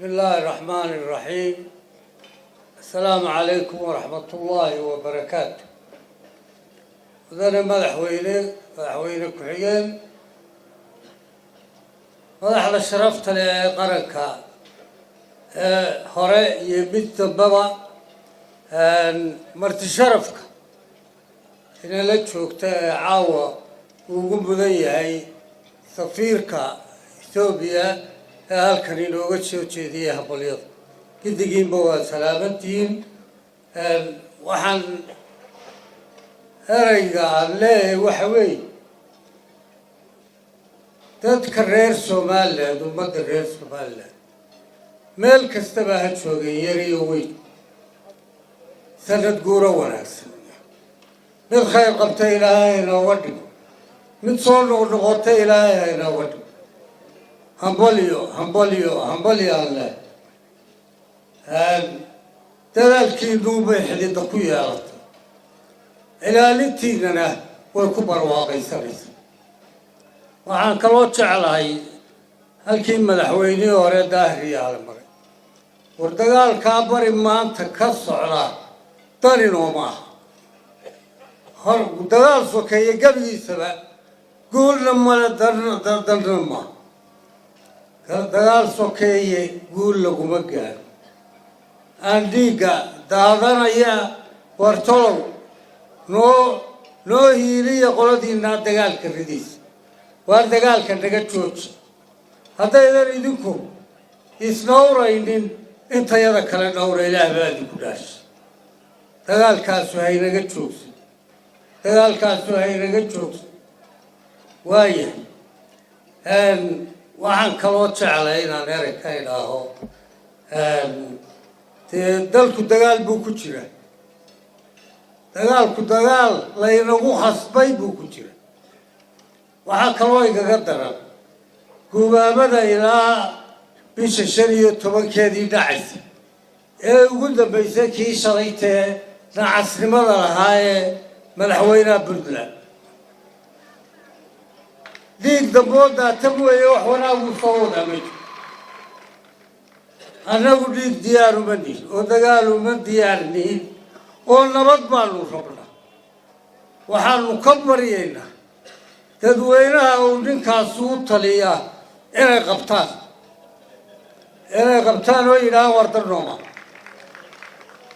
بسم الله الرحمن الرحيم. السلام عليكم ورحمة الله وبركاته. وذا مدحوينه كحيين مدح الشرفت لقرنك هراء يبيت بابا مرت شرفك إن لا تشوكت عاوة وقوم بذي هاي سفيرك إثيوبيا halkan inooga soo jeediyay habolyada gidigiinba waa salaamantiin waxaan erayga aan leeyahay waxa weeye dadka reer Somaliland ummadda reer Somaliland meel kastaba ha joogeen yar iyo weyn sanad guuro wanaagsan mid khayr qabta Ilaahay inooga dhigo mid soo noqnoqota Ilaahay inooga dhigo همبليو الله تذكر دوبه حديد قوية إلى لتينا والكبر واقع سريس وعن كلوتش على هاي الكلمة الحويني ورد داهري على المرء وردقال كابر ما تكسر على طريق وما وردقال سوكي قبل سبع قول لما درنا ما dagaal sokeeye guul laguma gaaro andiga daadanaya wartolow noo hiiliya qoladiina dagaalka ridiis waa dagaalka naga jooji haddaydan idinku isnowraynin intayada kale dhowra Ilaah baa idinku dhaashay dagaalkaasu haynaga joogsan waayahay waxaan kaloo jeclay inaan erey ka idhaaho dalku dagaal buu ku jira dagaal laynagu khasbay buu ku jira waxaa kaloo igaga daran gubaabada ilaa bisha 15 dhacaysa ee ugu dambeysay kii shalaytee nacasnimada lahaa ee madaxweynaha Puntland ديك دبودا تبوي وحنا وصودا مج أنا وديك ديار مني ودقالوا من ديارني ونرد مالو ربنا وحن مكبرينا تدوينها ودين كاسوت تليا إنا قبطان وإلى ورد الروما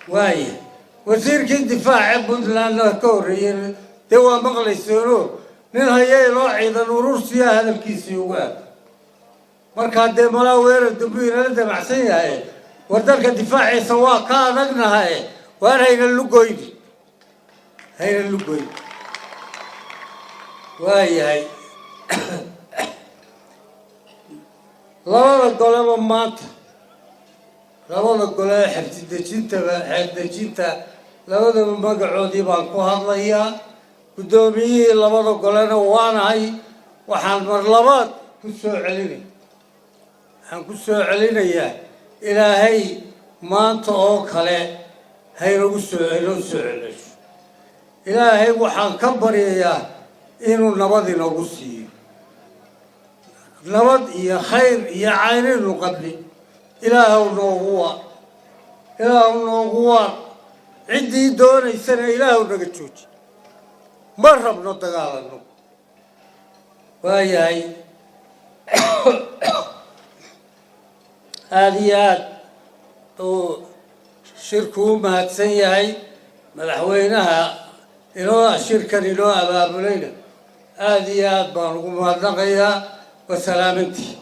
واي وزير الدفاع بنتلانا كوري توا مغلي سيرو nin hayay loo ciidan urursiya hadalkiisii uga marka de malaweer dambiina la damacsan yahay wardarka difaaciisa waa ka adagnahay waan hayna lugoydi waayahay labada gole xirtidejinta labadaba magacoodii baan ku hadlayaa guddoomiyihii labada golena waanahay waxaan mar labaad ku soo celinayaa Ilaahay maanta oo kale haynagu soo celiso Ilaahay waxaan ka baryayaa inuu nabad inagu siiyo nabad iyo khayr iyo cayninu qabli Ilaahu noogu waa ciddii doonaysana Ilaahu naga jooji مرة بنتقالنا وياي آليات وشركوا ما تسيهاي مدحوينها إنه شركة إنه أباب ليلة آليات بانقوم هذا وسلامتي